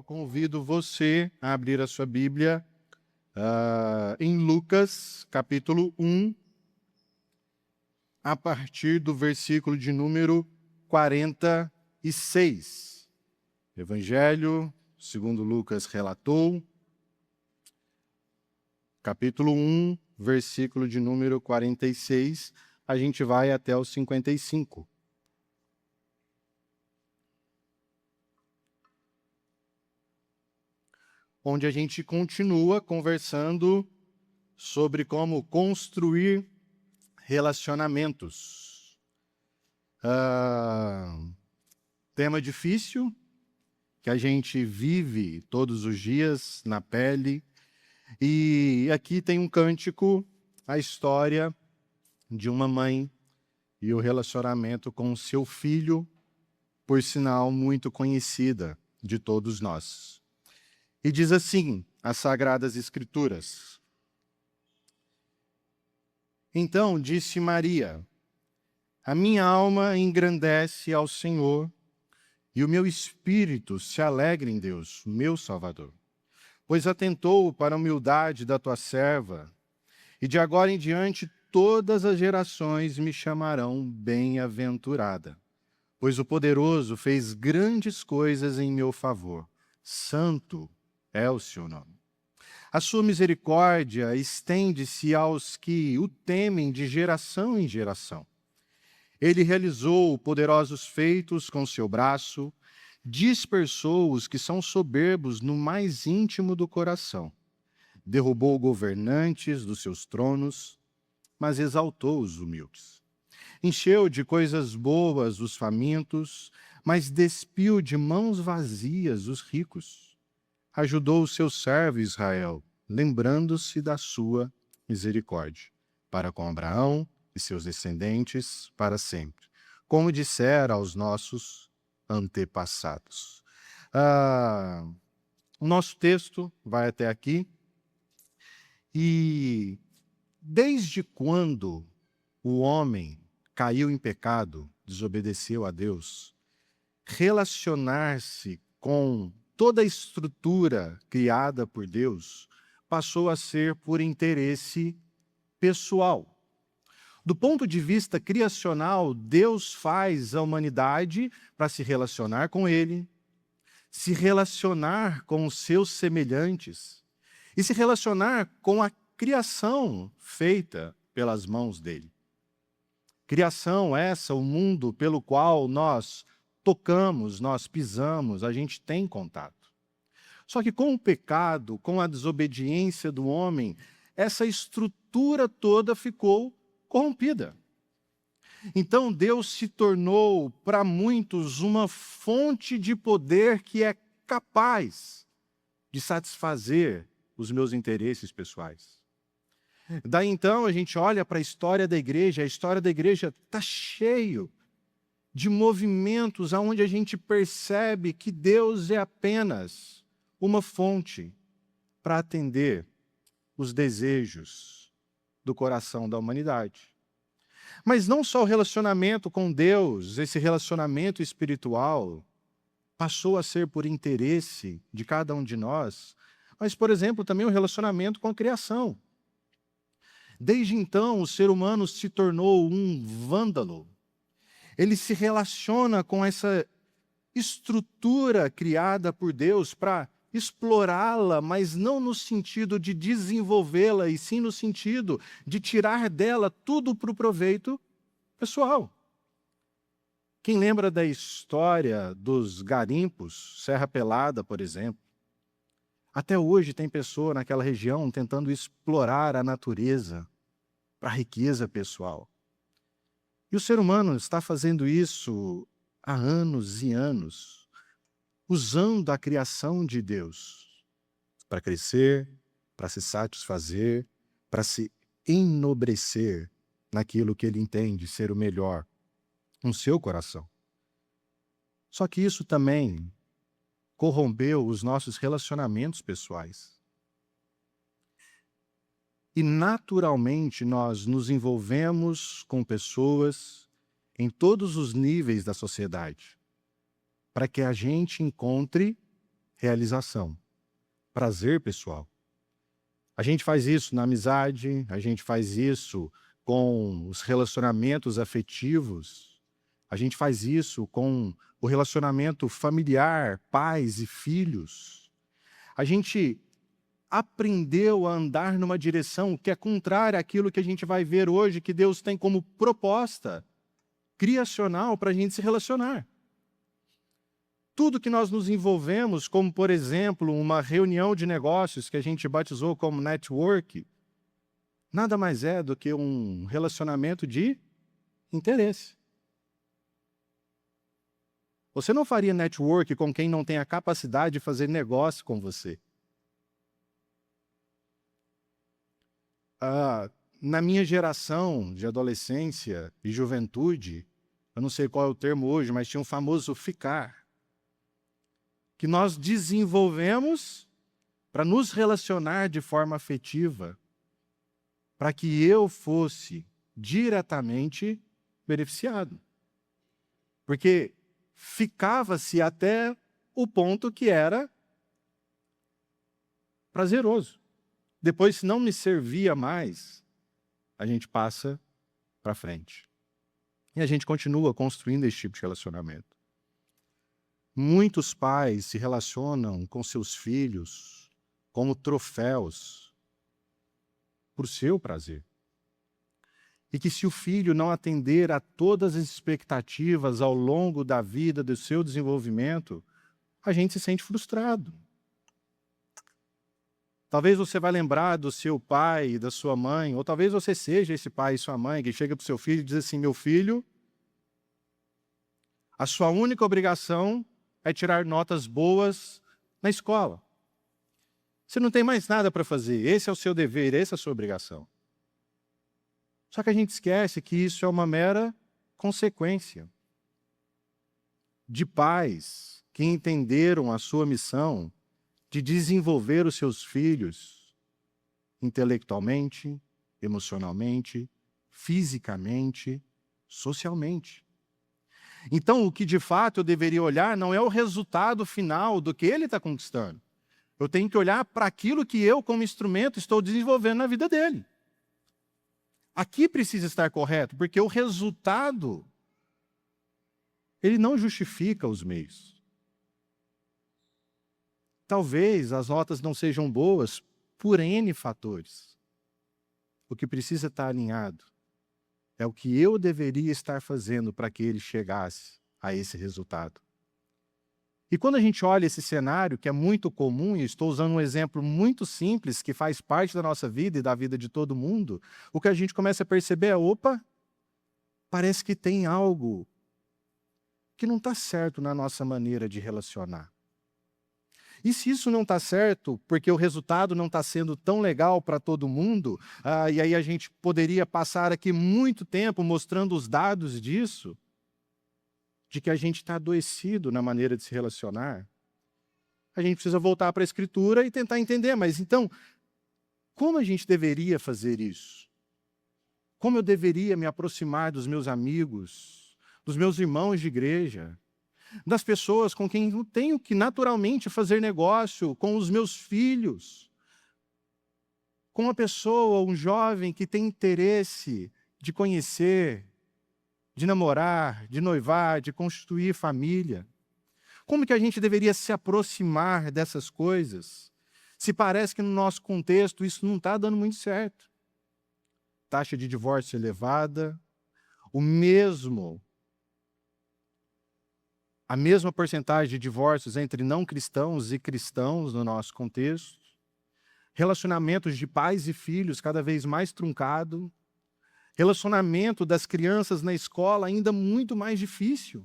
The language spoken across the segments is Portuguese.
Convido você a abrir a sua Bíblia em Lucas, capítulo 1, a partir do versículo de número 46. Evangelho, segundo Lucas relatou, capítulo 1, versículo de número 46, a gente vai até o 55. Onde a gente continua conversando sobre como construir relacionamentos. Tema difícil, que a gente vive todos os dias na pele. E aqui tem um cântico, a história de uma mãe e o relacionamento com o seu filho, por sinal muito conhecida de todos nós. E diz assim, as Sagradas Escrituras: Então disse Maria: A minha alma engrandece ao Senhor, e o meu espírito se alegra em Deus, meu Salvador. Pois atentou para a humildade da tua serva, e de agora em diante todas as gerações me chamarão bem-aventurada. Pois o Poderoso fez grandes coisas em meu favor. Santo é o seu nome. A sua misericórdia estende-se aos que o temem de geração em geração. Ele realizou poderosos feitos com seu braço, dispersou os que são soberbos no mais íntimo do coração. Derrubou governantes dos seus tronos, mas exaltou os humildes. Encheu de coisas boas os famintos, mas despiu de mãos vazias os ricos. Ajudou o seu servo Israel, lembrando-se da sua misericórdia, para com Abraão e seus descendentes para sempre, como dissera aos nossos antepassados. O nosso texto vai até aqui. E desde quando o homem caiu em pecado, desobedeceu a Deus, relacionar-se com toda a estrutura criada por Deus passou a ser por interesse pessoal. Do ponto de vista criacional, Deus faz a humanidade para se relacionar com Ele, se relacionar com os seus semelhantes e se relacionar com a criação feita pelas mãos dele. Criação essa, o mundo pelo qual nós tocamos, nós pisamos, a gente tem contato. Só que com o pecado, com a desobediência do homem, essa estrutura toda ficou corrompida. Então Deus se tornou para muitos uma fonte de poder que é capaz de satisfazer os meus interesses pessoais. Daí então a gente olha para a história da igreja está cheio de movimentos onde a gente percebe que Deus é apenas uma fonte para atender os desejos do coração da humanidade. Mas não só o relacionamento com Deus, esse relacionamento espiritual, passou a ser por interesse de cada um de nós, mas, por exemplo, também o relacionamento com a criação. Desde então, o ser humano se tornou um vândalo. Ele se relaciona com essa estrutura criada por Deus para explorá-la, mas não no sentido de desenvolvê-la, e sim no sentido de tirar dela tudo para o proveito pessoal. Quem lembra da história dos garimpos, Serra Pelada, por exemplo? Até hoje tem pessoa naquela região tentando explorar a natureza para a riqueza pessoal. E o ser humano está fazendo isso há anos e anos, usando a criação de Deus para crescer, para se satisfazer, para se enobrecer naquilo que ele entende ser o melhor no seu coração. Só que isso também corrompeu os nossos relacionamentos pessoais. E naturalmente nós nos envolvemos com pessoas em todos os níveis da sociedade, para que a gente encontre realização, prazer pessoal. A gente faz isso na amizade, a gente faz isso com os relacionamentos afetivos, a gente faz isso com o relacionamento familiar, pais e filhos. A gente aprendeu a andar numa direção que é contrária àquilo que a gente vai ver hoje, que Deus tem como proposta criacional para a gente se relacionar. Tudo que nós nos envolvemos, como, por exemplo, uma reunião de negócios que a gente batizou como network, nada mais é do que um relacionamento de interesse. Você não faria network com quem não tem a capacidade de fazer negócio com você. Na minha geração de adolescência e juventude, eu não sei qual é o termo hoje, mas tinha um famoso ficar, que nós desenvolvemos para nos relacionar de forma afetiva, para que eu fosse diretamente beneficiado. Porque ficava-se até o ponto que era prazeroso. Depois, se não me servia mais, a gente passa para frente. E a gente continua construindo esse tipo de relacionamento. Muitos pais se relacionam com seus filhos como troféus por seu prazer. E que se o filho não atender a todas as expectativas ao longo da vida, do seu desenvolvimento, a gente se sente frustrado. Talvez você vai lembrar do seu pai e da sua mãe, ou talvez você seja esse pai e sua mãe que chega para o seu filho e diz assim: meu filho, a sua única obrigação é tirar notas boas na escola. Você não tem mais nada para fazer, esse é o seu dever, essa é a sua obrigação. Só que a gente esquece que isso é uma mera consequência de pais que entenderam a sua missão de desenvolver os seus filhos intelectualmente, emocionalmente, fisicamente, socialmente. Então, o que de fato eu deveria olhar não é o resultado final do que ele está conquistando. Eu tenho que olhar para aquilo que eu, como instrumento, estou desenvolvendo na vida dele. Aqui precisa estar correto, porque o resultado, ele não justifica os meios. Talvez as notas não sejam boas por N fatores. O que precisa estar alinhado é o que eu deveria estar fazendo para que ele chegasse a esse resultado. E quando a gente olha esse cenário, que é muito comum, e estou usando um exemplo muito simples, que faz parte da nossa vida e da vida de todo mundo, o que a gente começa a perceber é, opa, parece que tem algo que não está certo na nossa maneira de relacionar. E se isso não está certo, porque o resultado não está sendo tão legal para todo mundo, e aí a gente poderia passar aqui muito tempo mostrando os dados disso, de que a gente está adoecido na maneira de se relacionar, a gente precisa voltar para a Escritura e tentar entender, mas então, como a gente deveria fazer isso? Como eu deveria me aproximar dos meus amigos, dos meus irmãos de igreja, das pessoas com quem eu tenho que naturalmente fazer negócio, com os meus filhos, com uma pessoa, um jovem que tem interesse de conhecer, de namorar, de noivar, de constituir família. Como que a gente deveria se aproximar dessas coisas, se parece que no nosso contexto isso não está dando muito certo? Taxa de divórcio elevada, a mesma porcentagem de divórcios entre não cristãos e cristãos no nosso contexto, relacionamentos de pais e filhos cada vez mais truncado, relacionamento das crianças na escola ainda muito mais difícil.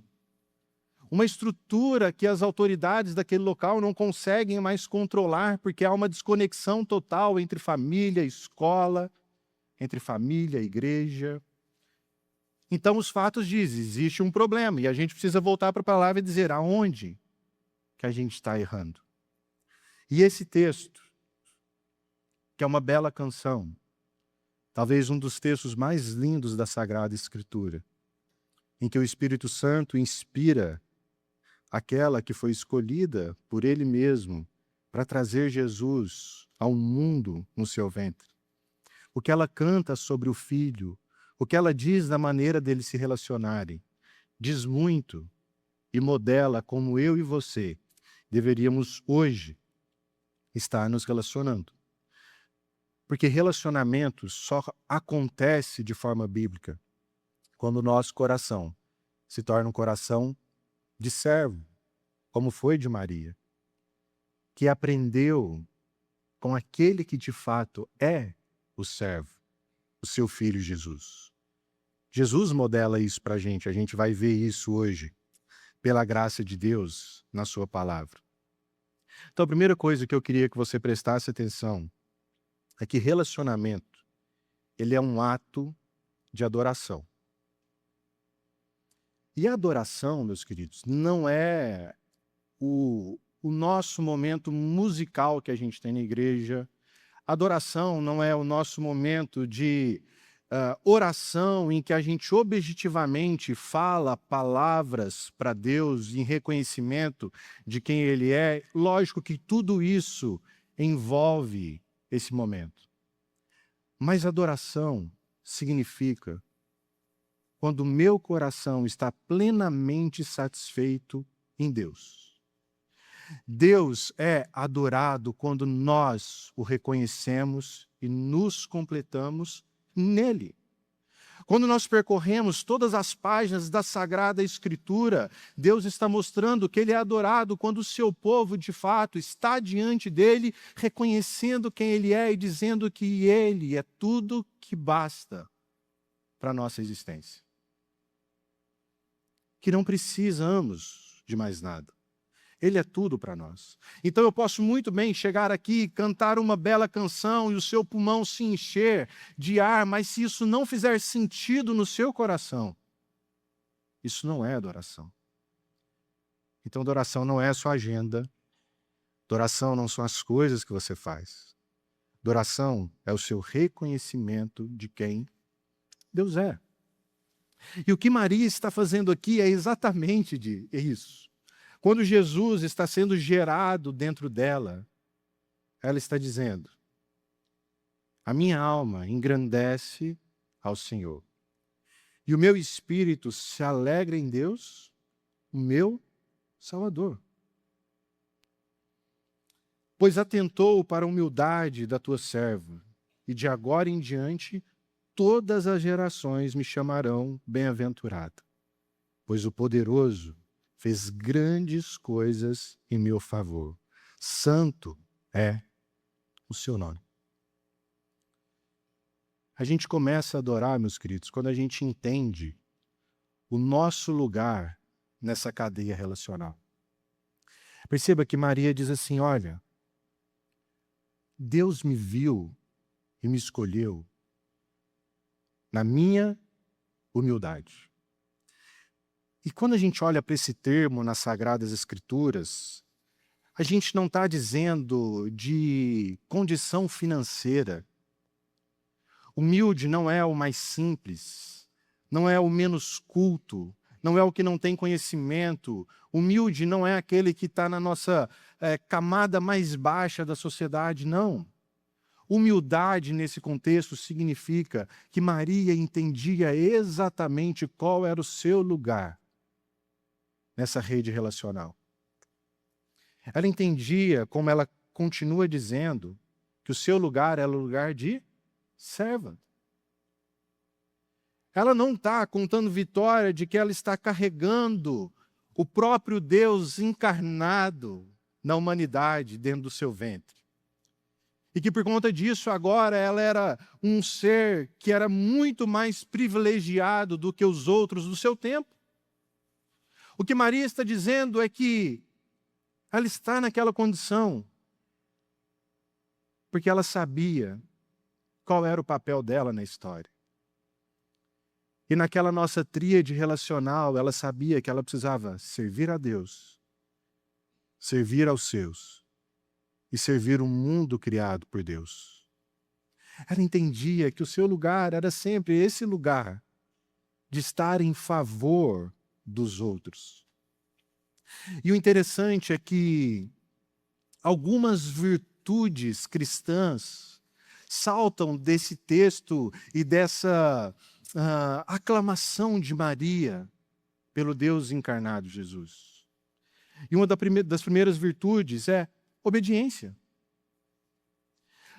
Uma estrutura que as autoridades daquele local não conseguem mais controlar, porque há uma desconexão total entre família e escola, entre família e igreja. Então, os fatos dizem, existe um problema, e a gente precisa voltar para a palavra e dizer aonde que a gente está errando. E esse texto, que é uma bela canção, talvez um dos textos mais lindos da Sagrada Escritura, em que o Espírito Santo inspira aquela que foi escolhida por Ele mesmo para trazer Jesus ao mundo no seu ventre. O que ela canta sobre o Filho, o que ela diz da maneira deles se relacionarem, diz muito e modela como eu e você deveríamos hoje estar nos relacionando. Porque relacionamento só acontece de forma bíblica quando o nosso coração se torna um coração de servo, como foi de Maria, que aprendeu com aquele que de fato é o servo, o seu filho Jesus. Jesus modela isso para a gente vai ver isso hoje, pela graça de Deus, na sua palavra. Então, a primeira coisa que eu queria que você prestasse atenção é que relacionamento, ele é um ato de adoração. E a adoração, meus queridos, não é o nosso momento musical que a gente tem na igreja. Adoração não é o nosso momento de oração em que a gente objetivamente fala palavras para Deus em reconhecimento de quem Ele é. Lógico que tudo isso envolve esse momento. Mas adoração significa quando o meu coração está plenamente satisfeito em Deus. Deus é adorado quando nós o reconhecemos e nos completamos nele. Quando nós percorremos todas as páginas da Sagrada Escritura, Deus está mostrando que Ele é adorado quando o seu povo, de fato, está diante dEle, reconhecendo quem Ele é e dizendo que Ele é tudo que basta para a nossa existência. Que não precisamos de mais nada. Ele é tudo para nós. Então eu posso muito bem chegar aqui, cantar uma bela canção e o seu pulmão se encher de ar, mas se isso não fizer sentido no seu coração, isso não é adoração. Então adoração não é a sua agenda, adoração não são as coisas que você faz. Adoração é o seu reconhecimento de quem Deus é. E o que Maria está fazendo aqui é exatamente isso. Quando Jesus está sendo gerado dentro dela, ela está dizendo: a minha alma engrandece ao Senhor, e o meu espírito se alegra em Deus, o meu Salvador. Pois atentou para a humildade da tua serva, e de agora em diante todas as gerações me chamarão bem-aventurada, pois o poderoso fez grandes coisas em meu favor. Santo é o seu nome. A gente começa a adorar, meus queridos, quando a gente entende o nosso lugar nessa cadeia relacional. Perceba que Maria diz assim: olha, Deus me viu e me escolheu na minha humildade. E quando a gente olha para esse termo nas Sagradas Escrituras, a gente não está dizendo de condição financeira. Humilde não é o mais simples, não é o menos culto, não é o que não tem conhecimento. Humilde não é aquele que está na nossa camada mais baixa da sociedade, não. Humildade, nesse contexto, significa que Maria entendia exatamente qual era o seu lugar nessa rede relacional. Ela entendia, como ela continua dizendo, que o seu lugar era o lugar de serva. Ela não está contando vitória de que ela está carregando o próprio Deus encarnado na humanidade dentro do seu ventre. E que por conta disso agora ela era um ser que era muito mais privilegiado do que os outros do seu tempo. O que Maria está dizendo é que ela está naquela condição porque ela sabia qual era o papel dela na história. E naquela nossa tríade relacional, ela sabia que ela precisava servir a Deus, servir aos seus e servir o mundo criado por Deus. Ela entendia que o seu lugar era sempre esse lugar de estar em favor dos outros. E o interessante é que algumas virtudes cristãs saltam desse texto e dessa aclamação de Maria pelo Deus encarnado Jesus. E uma das primeiras virtudes é obediência.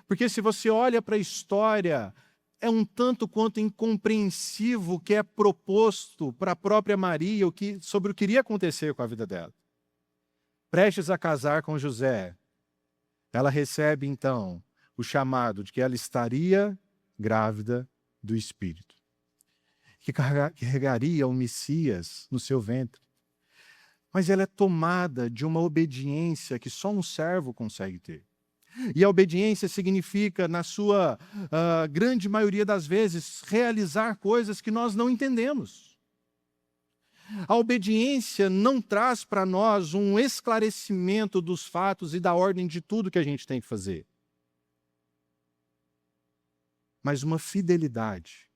Porque se você olha para a história, é um tanto quanto incompreensivo o que é proposto para a própria Maria sobre o que iria acontecer com a vida dela. Prestes a casar com José, ela recebe então o chamado de que ela estaria grávida do Espírito, que carregaria o Messias no seu ventre. Mas ela é tomada de uma obediência que só um servo consegue ter. E a obediência significa, na sua grande maioria das vezes, realizar coisas que nós não entendemos. A obediência não traz para nós um esclarecimento dos fatos e da ordem de tudo que a gente tem que fazer, mas uma fidelidade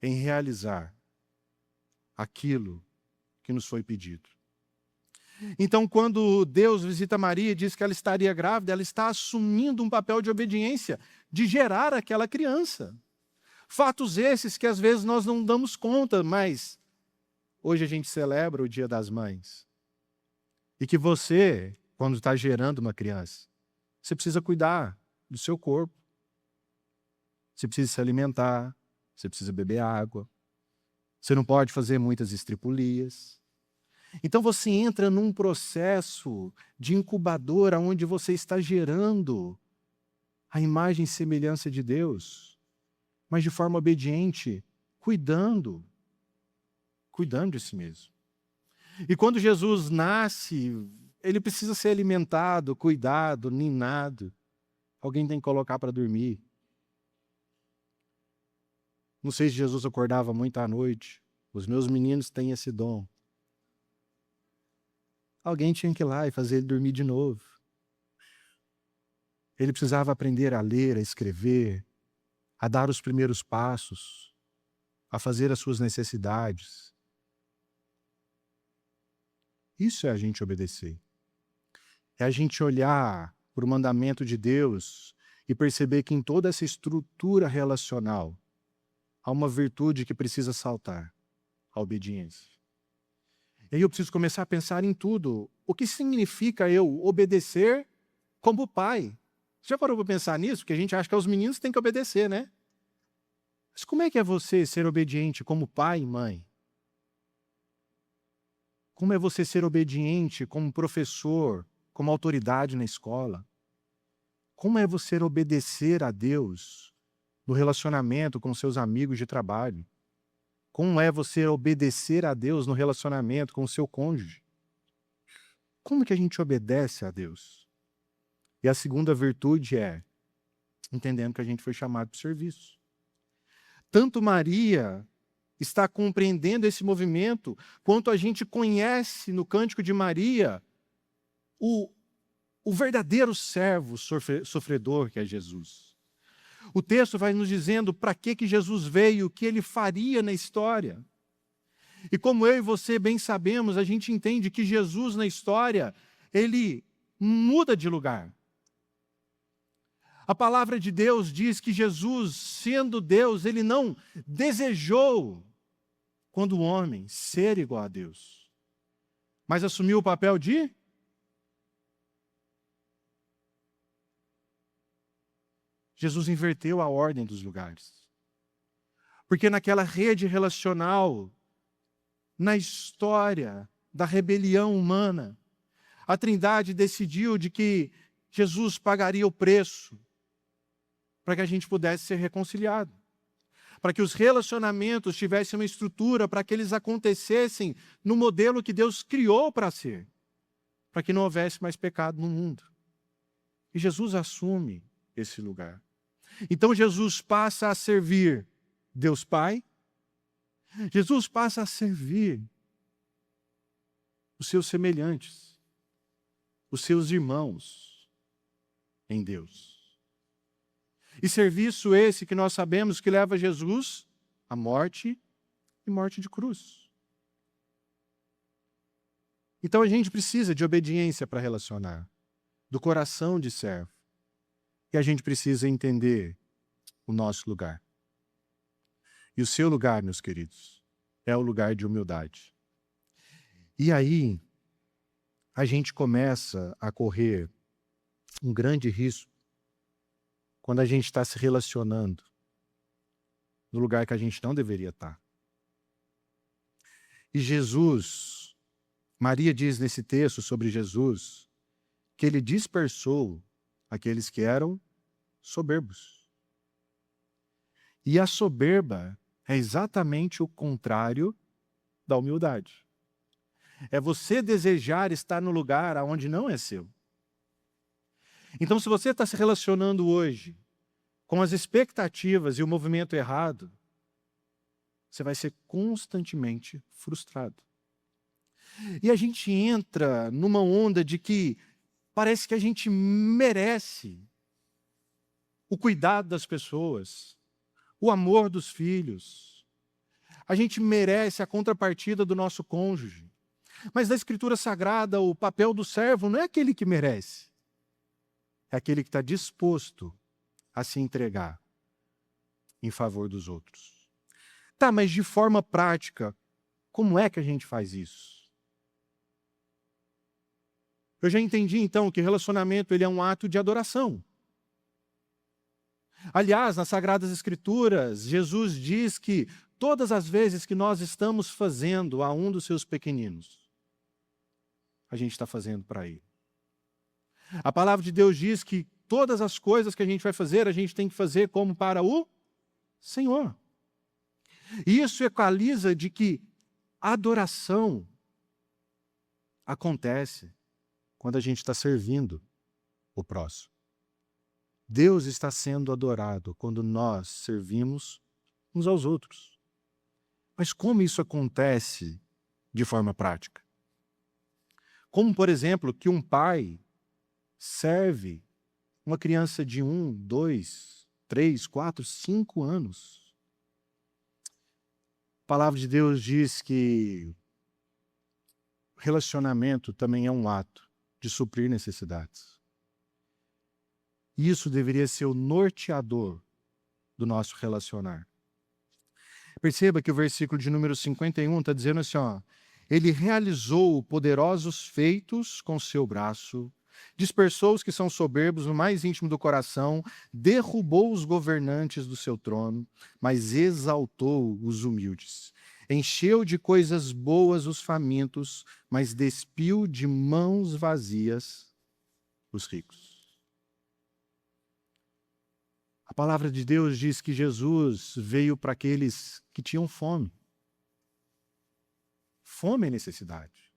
em realizar aquilo que nos foi pedido. Então, quando Deus visita Maria e diz que ela estaria grávida, ela está assumindo um papel de obediência, de gerar aquela criança. Fatos esses que às vezes nós não damos conta, mas hoje a gente celebra o Dia das Mães. E que você, quando está gerando uma criança, você precisa cuidar do seu corpo. Você precisa se alimentar, você precisa beber água. Você não pode fazer muitas estripulias. Então você entra num processo de incubadora onde você está gerando a imagem e semelhança de Deus, mas de forma obediente, cuidando de si mesmo. E quando Jesus nasce, ele precisa ser alimentado, cuidado, ninado. Alguém tem que colocar para dormir. Não sei se Jesus acordava muito à noite. Os meus meninos têm esse dom. Alguém tinha que ir lá e fazer ele dormir de novo. Ele precisava aprender a ler, a escrever, a dar os primeiros passos, a fazer as suas necessidades. Isso é a gente obedecer. É a gente olhar para o mandamento de Deus e perceber que em toda essa estrutura relacional há uma virtude que precisa saltar, a obediência. E aí eu preciso começar a pensar em tudo. O que significa eu obedecer como pai? Você já parou para pensar nisso? Porque a gente acha que é os meninos que têm que obedecer, né? Mas como é que é você ser obediente como pai e mãe? Como é você ser obediente como professor, como autoridade na escola? Como é você obedecer a Deus no relacionamento com seus amigos de trabalho? Como é você obedecer a Deus no relacionamento com o seu cônjuge? Como que a gente obedece a Deus? E a segunda virtude é entendendo que a gente foi chamado para o serviço. Tanto Maria está compreendendo esse movimento, quanto a gente conhece no Cântico de Maria o verdadeiro servo sofredor que é Jesus. O texto vai nos dizendo para que Jesus veio, o que ele faria na história. E como eu e você bem sabemos, a gente entende que Jesus na história, ele muda de lugar. A palavra de Deus diz que Jesus, sendo Deus, ele não desejou, quando homem, ser igual a Deus, mas assumiu o papel de Jesus inverteu a ordem dos lugares. Porque naquela rede relacional, na história da rebelião humana, a Trindade decidiu de que Jesus pagaria o preço para que a gente pudesse ser reconciliado. Para que os relacionamentos tivessem uma estrutura, para que eles acontecessem no modelo que Deus criou para ser. Para que não houvesse mais pecado no mundo. E Jesus assume esse lugar. Então Jesus passa a servir Deus Pai. Jesus passa a servir os seus semelhantes, os seus irmãos em Deus. E serviço esse que nós sabemos que leva Jesus à morte e morte de cruz. Então a gente precisa de obediência para relacionar, do coração de servo. E a gente precisa entender o nosso lugar. E o seu lugar, meus queridos, é o lugar de humildade. E aí, a gente começa a correr um grande risco quando a gente está se relacionando no lugar que a gente não deveria estar. E Jesus, Maria diz nesse texto sobre Jesus, que ele dispersou aqueles que eram soberbos. E a soberba é exatamente o contrário da humildade. É você desejar estar no lugar onde não é seu. Então, se você está se relacionando hoje com as expectativas e o movimento errado, você vai ser constantemente frustrado. E a gente entra numa onda de que parece que a gente merece o cuidado das pessoas, o amor dos filhos. A gente merece a contrapartida do nosso cônjuge. Mas na Escritura Sagrada, o papel do servo não é aquele que merece. É aquele que está disposto a se entregar em favor dos outros. Tá, mas de forma prática, como é que a gente faz isso? Eu já entendi, então, que relacionamento ele é um ato de adoração. Aliás, nas Sagradas Escrituras, Jesus diz que todas as vezes que nós estamos fazendo a um dos seus pequeninos, a gente está fazendo para ele. A palavra de Deus diz que todas as coisas que a gente vai fazer, a gente tem que fazer como para o Senhor. E isso equaliza de que a adoração acontece quando a gente está servindo o próximo. Deus está sendo adorado quando nós servimos uns aos outros. Mas como isso acontece de forma prática? Como, por exemplo, que um pai serve uma criança de 1, 2, 3, 4, 5 anos. A palavra de Deus diz que relacionamento também é um ato de suprir necessidades. E isso deveria ser o norteador do nosso relacionar. Perceba que o versículo de número 51 está dizendo assim, ó, ele realizou poderosos feitos com seu braço, dispersou os que são soberbos no mais íntimo do coração, derrubou os governantes do seu trono, mas exaltou os humildes. Encheu de coisas boas os famintos, mas despiu de mãos vazias os ricos. A palavra de Deus diz que Jesus veio para aqueles que tinham fome. Fome é necessidade.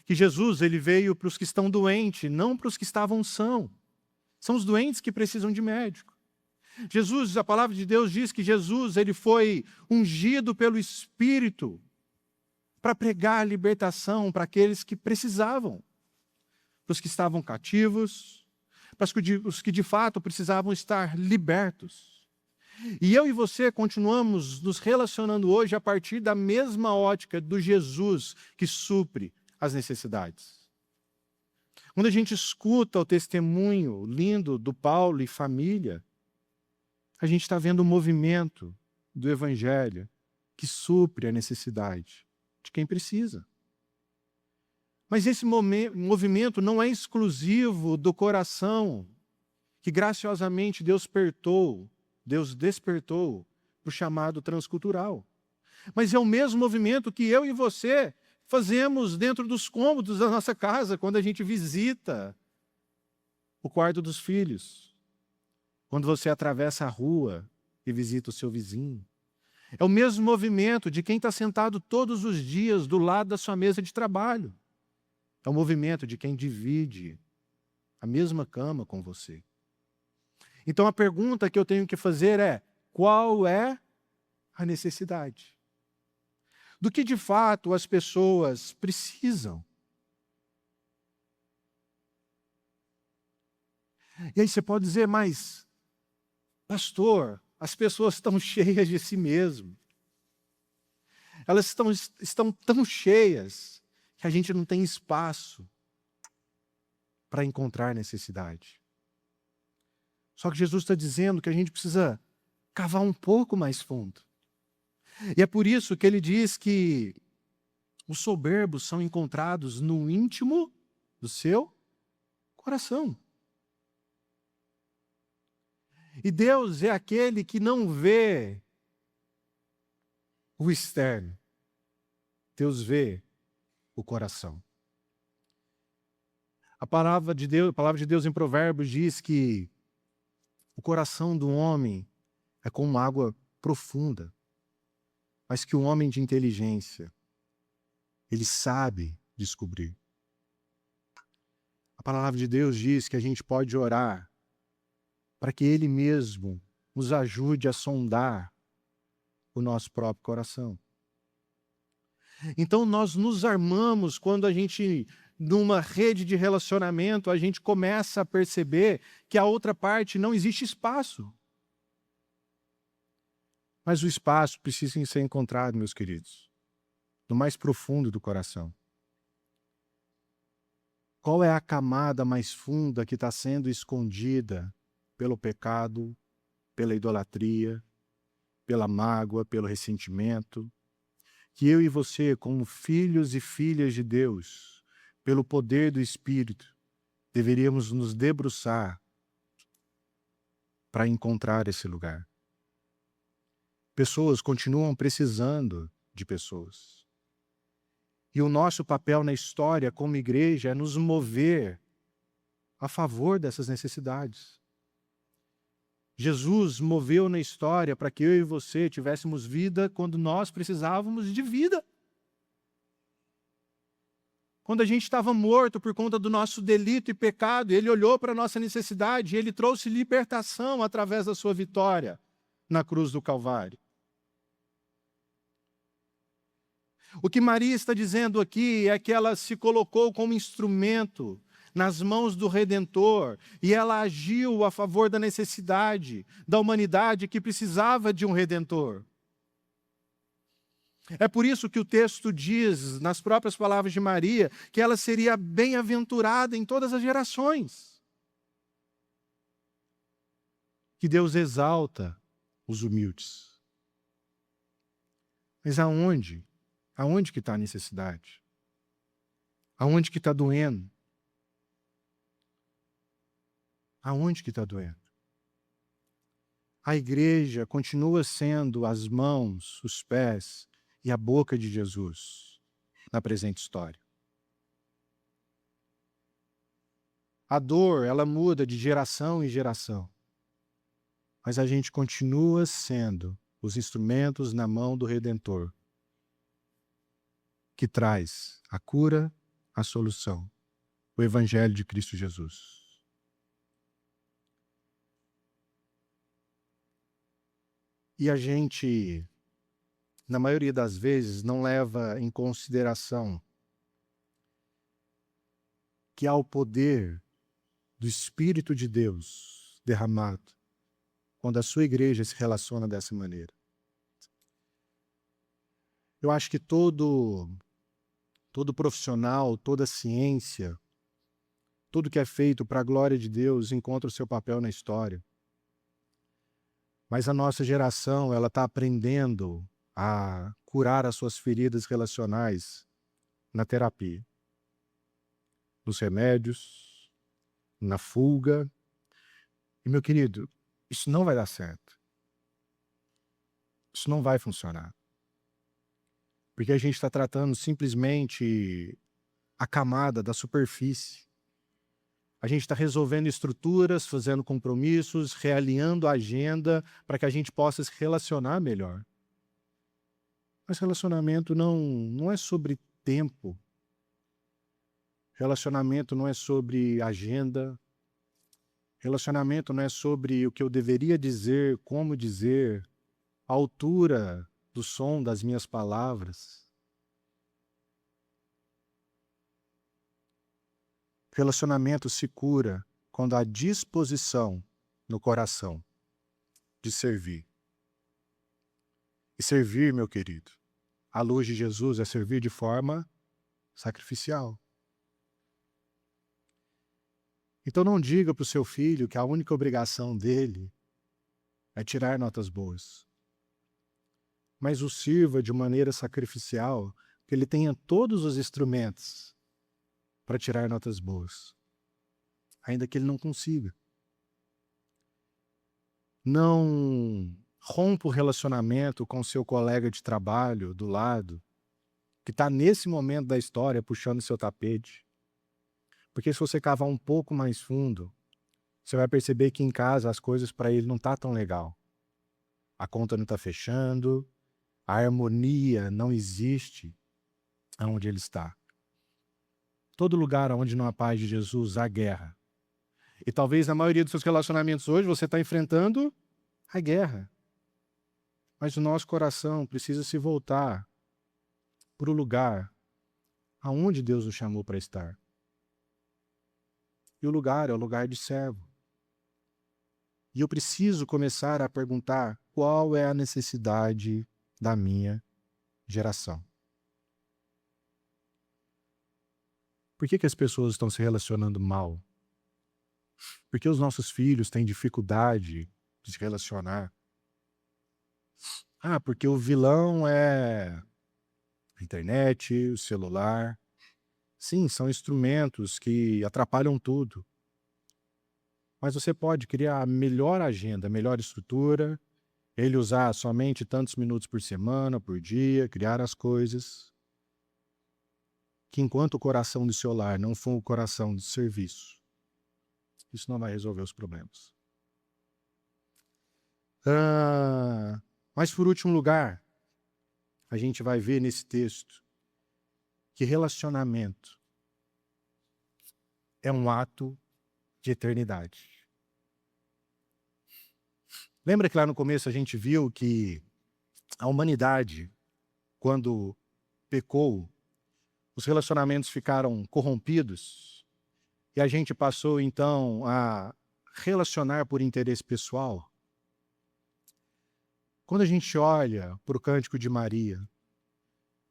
Que Jesus ele veio para os que estão doentes, não para os que estavam sãos. São os doentes que precisam de médico. Jesus, a palavra de Deus diz que Jesus ele foi ungido pelo Espírito para pregar a libertação para aqueles que precisavam, para os que estavam cativos, para os que de fato precisavam estar libertos. E eu e você continuamos nos relacionando hoje a partir da mesma ótica do Jesus que supre as necessidades. Quando a gente escuta o testemunho lindo do Paulo e família, a gente está vendo o movimento do Evangelho que supre a necessidade de quem precisa. Mas esse movimento não é exclusivo do coração que graciosamente Deus despertou para o chamado transcultural. Mas é o mesmo movimento que eu e você fazemos dentro dos cômodos da nossa casa, quando a gente visita o quarto dos filhos, quando você atravessa a rua e visita o seu vizinho. É o mesmo movimento de quem está sentado todos os dias do lado da sua mesa de trabalho. É o movimento de quem divide a mesma cama com você. Então a pergunta que eu tenho que fazer é: qual é a necessidade? Do que de fato as pessoas precisam? E aí você pode dizer, mas, pastor, as pessoas estão cheias de si mesmo. Elas estão tão cheias que a gente não tem espaço para encontrar necessidade. Só que Jesus está dizendo que a gente precisa cavar um pouco mais fundo. E é por isso que ele diz que os soberbos são encontrados no íntimo do seu coração. E Deus é aquele que não vê o externo. Deus vê o coração. A palavra de Deus em Provérbios diz que o coração do homem é como água profunda, mas que o homem de inteligência, ele sabe descobrir. A palavra de Deus diz que a gente pode orar para que Ele mesmo nos ajude a sondar o nosso próprio coração. Então nós nos armamos quando a gente, numa rede de relacionamento, a gente começa a perceber que a outra parte não existe espaço. Mas o espaço precisa ser encontrado, meus queridos, no mais profundo do coração. Qual é a camada mais funda que está sendo escondida pelo pecado, pela idolatria, pela mágoa, pelo ressentimento? Que eu e você, como filhos e filhas de Deus, pelo poder do Espírito, deveríamos nos debruçar para encontrar esse lugar. Pessoas continuam precisando de pessoas. E o nosso papel na história como igreja é nos mover a favor dessas necessidades. Jesus moveu na história para que eu e você tivéssemos vida quando nós precisávamos de vida. Quando a gente estava morto por conta do nosso delito e pecado, Ele olhou para a nossa necessidade e Ele trouxe libertação através da sua vitória na cruz do Calvário. O que Maria está dizendo aqui é que ela se colocou como instrumento nas mãos do Redentor e ela agiu a favor da necessidade da humanidade que precisava de um Redentor. É por isso que o texto diz, nas próprias palavras de Maria, que ela seria bem-aventurada em todas as gerações. Que Deus exalta os humildes. Mas aonde? Aonde que está a necessidade? Aonde que está doendo? Aonde que está doendo? A igreja continua sendo as mãos, os pés e a boca de Jesus na presente história. A dor, ela muda de geração em geração. Mas a gente continua sendo os instrumentos na mão do Redentor, que traz a cura, a solução, o Evangelho de Cristo Jesus. E a gente, na maioria das vezes, não leva em consideração que há o poder do Espírito de Deus derramado quando a sua igreja se relaciona dessa maneira. Eu acho que todo profissional, toda ciência, tudo que é feito para a glória de Deus encontra o seu papel na história. Mas a nossa geração, ela está aprendendo a curar as suas feridas relacionais na terapia, nos remédios, na fuga. E, meu querido, isso não vai dar certo. Isso não vai funcionar. Porque a gente está tratando simplesmente a camada da superfície. A gente está resolvendo estruturas, fazendo compromissos, realinhando a agenda para que a gente possa se relacionar melhor. Mas relacionamento não é sobre tempo. Relacionamento não é sobre agenda. Relacionamento não é sobre o que eu deveria dizer, como dizer, a altura do som das minhas palavras. Relacionamento se cura quando há disposição no coração de servir. E servir, meu querido, à luz de Jesus, é servir de forma sacrificial. Então não diga para o seu filho que a única obrigação dele é tirar notas boas. Mas o sirva de maneira sacrificial, que ele tenha todos os instrumentos para tirar notas boas, ainda que ele não consiga. Não rompa o relacionamento com seu colega de trabalho do lado, que está nesse momento da história puxando seu tapete. Porque se você cavar um pouco mais fundo, você vai perceber que em casa as coisas para ele não tá tão legal. A conta não está fechando, a harmonia não existe onde ele está. Todo lugar onde não há paz de Jesus, há guerra. E talvez na maioria dos seus relacionamentos hoje você está enfrentando a guerra. Mas o nosso coração precisa se voltar para o lugar aonde Deus nos chamou para estar. E o lugar é o lugar de servo. E eu preciso começar a perguntar qual é a necessidade da minha geração. Por que as pessoas estão se relacionando mal? Por que os nossos filhos têm dificuldade de se relacionar? Porque o vilão é a internet, o celular. Sim, são instrumentos que atrapalham tudo. Mas você pode criar a melhor agenda, a melhor estrutura, ele usar somente tantos minutos por semana, por dia, criar as coisas. Que enquanto o coração do seu lar não for o coração de serviço, isso não vai resolver os problemas. Mas por último lugar, a gente vai ver nesse texto que relacionamento é um ato de eternidade. Lembra que lá no começo a gente viu que a humanidade, quando pecou, os relacionamentos ficaram corrompidos e a gente passou então a relacionar por interesse pessoal? Quando a gente olha para o Cântico de Maria,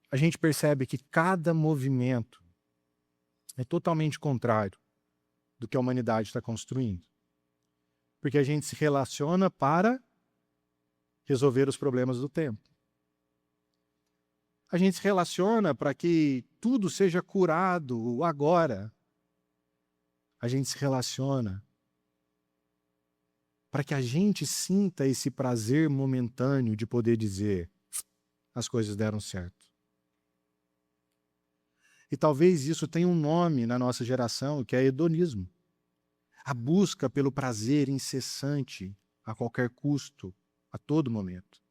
a gente percebe que cada movimento é totalmente contrário do que a humanidade está construindo. Porque a gente se relaciona para resolver os problemas do tempo. A gente se relaciona para que tudo seja curado agora. A gente se relaciona para que a gente sinta esse prazer momentâneo de poder dizer: as coisas deram certo. E talvez isso tenha um nome na nossa geração, que é hedonismo. A busca pelo prazer incessante, a qualquer custo, a todo momento.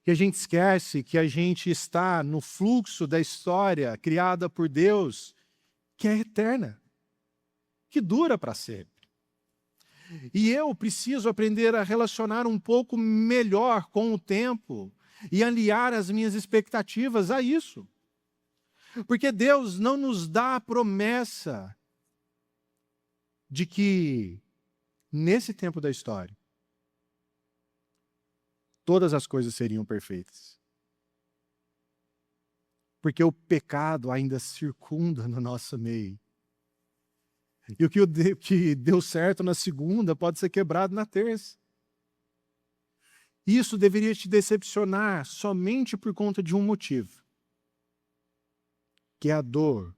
E a gente esquece que a gente está no fluxo da história criada por Deus, que é eterna, que dura para sempre. E eu preciso aprender a relacionar um pouco melhor com o tempo e aliar as minhas expectativas a isso. Porque Deus não nos dá a promessa de que, nesse tempo da história, todas as coisas seriam perfeitas. Porque o pecado ainda circunda no nosso meio. E o que deu certo na segunda pode ser quebrado na terça. Isso deveria te decepcionar somente por conta de um motivo, que é a dor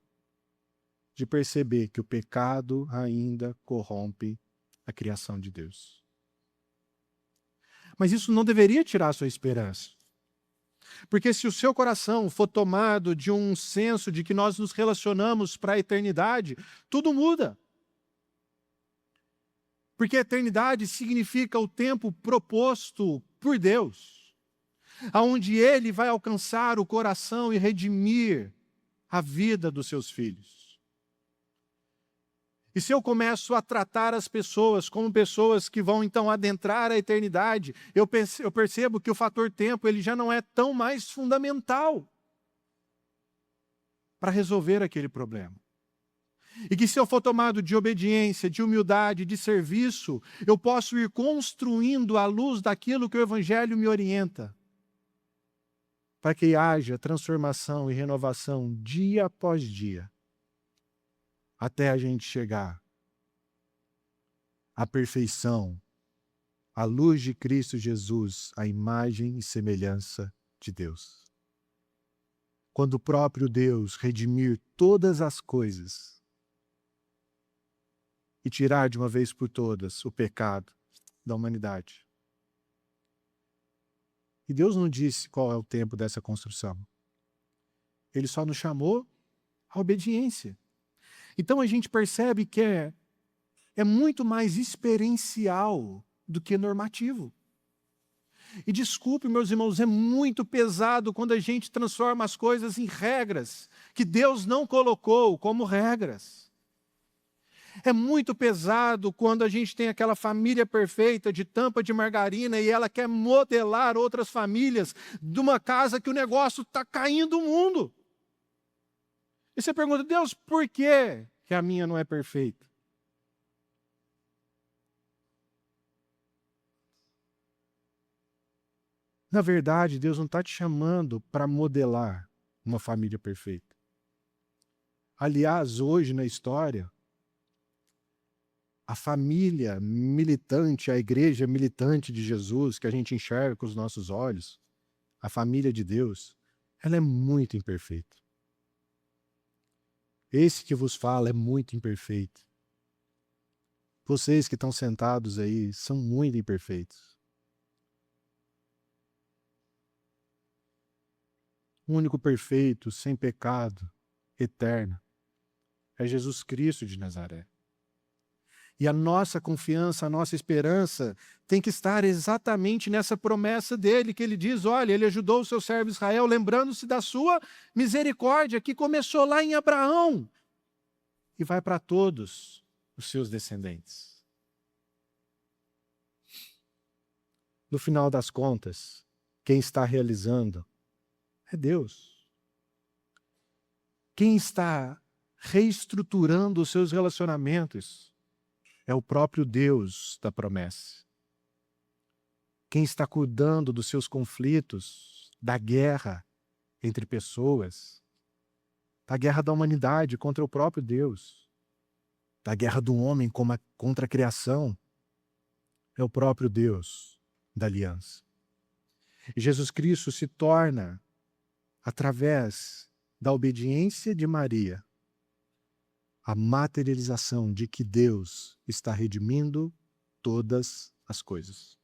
de perceber que o pecado ainda corrompe a criação de Deus. Mas isso não deveria tirar a sua esperança. Porque se o seu coração for tomado de um senso de que nós nos relacionamos para a eternidade, tudo muda. Porque a eternidade significa o tempo proposto por Deus, aonde Ele vai alcançar o coração e redimir a vida dos seus filhos. E se eu começo a tratar as pessoas como pessoas que vão então adentrar a eternidade, eu percebo que o fator tempo ele já não é tão mais fundamental para resolver aquele problema. E que se eu for tomado de obediência, de humildade, de serviço, eu posso ir construindo à luz daquilo que o Evangelho me orienta. para que haja transformação e renovação dia após dia, até a gente chegar à perfeição, à luz de Cristo Jesus, à imagem e semelhança de Deus. Quando o próprio Deus redimir todas as coisas e tirar de uma vez por todas o pecado da humanidade. E Deus não disse qual é o tempo dessa construção. Ele só nos chamou à obediência. Então a gente percebe que é muito mais experiencial do que normativo. E desculpe, meus irmãos, é muito pesado quando a gente transforma as coisas em regras que Deus não colocou como regras. É muito pesado quando a gente tem aquela família perfeita de tampa de margarina e ela quer modelar outras famílias de uma casa que o negócio está caindo o mundo. E você pergunta, Deus, por que a minha não é perfeita? Na verdade, Deus não está te chamando para modelar uma família perfeita. Aliás, hoje na história, a família militante, a igreja militante de Jesus, que a gente enxerga com os nossos olhos, a família de Deus, ela é muito imperfeita. Esse que vos fala é muito imperfeito. Vocês que estão sentados aí são muito imperfeitos. O único perfeito, sem pecado, eterno, é Jesus Cristo de Nazaré. E a nossa confiança, a nossa esperança tem que estar exatamente nessa promessa dele, que ele diz, olha, ele ajudou o seu servo Israel, lembrando-se da sua misericórdia, que começou lá em Abraão e vai para todos os seus descendentes. No final das contas, quem está realizando é Deus. Quem está reestruturando os seus relacionamentos é o próprio Deus da promessa. Quem está cuidando dos seus conflitos, da guerra entre pessoas, da guerra da humanidade contra o próprio Deus, da guerra do homem contra a criação, é o próprio Deus da aliança. E Jesus Cristo se torna, através da obediência de Maria, a materialização de que Deus está redimindo todas as coisas.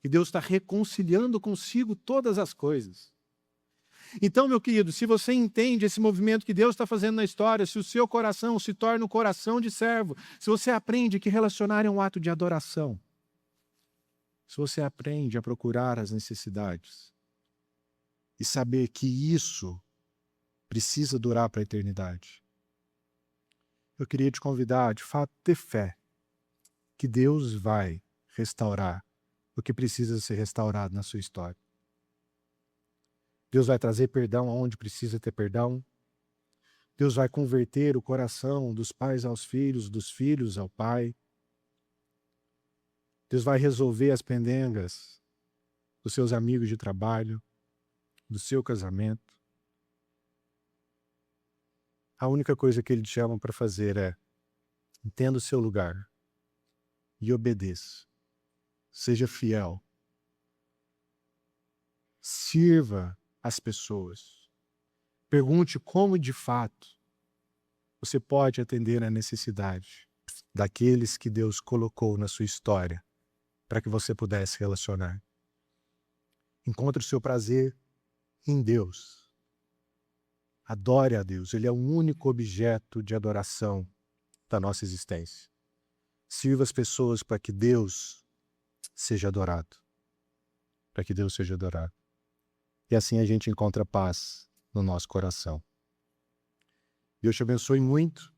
E Deus está reconciliando consigo todas as coisas. Então, meu querido, se você entende esse movimento que Deus está fazendo na história, se o seu coração se torna um coração de servo, se você aprende que relacionar é um ato de adoração, se você aprende a procurar as necessidades e saber que isso precisa durar para a eternidade, eu queria te convidar, de fato, a ter fé que Deus vai restaurar o que precisa ser restaurado na sua história. Deus vai trazer perdão aonde precisa ter perdão. Deus vai converter o coração dos pais aos filhos, dos filhos ao pai. Deus vai resolver as pendengas dos seus amigos de trabalho, do seu casamento. A única coisa que Ele te chama para fazer é: entenda o seu lugar e obedeça. Seja fiel. Sirva as pessoas. Pergunte como, de fato, você pode atender a necessidade daqueles que Deus colocou na sua história para que você pudesse relacionar. Encontre o seu prazer em Deus. Adore a Deus. Ele é o único objeto de adoração da nossa existência. Sirva as pessoas para que Deus seja adorado. Para que Deus seja adorado. E assim a gente encontra paz no nosso coração. Deus te abençoe muito.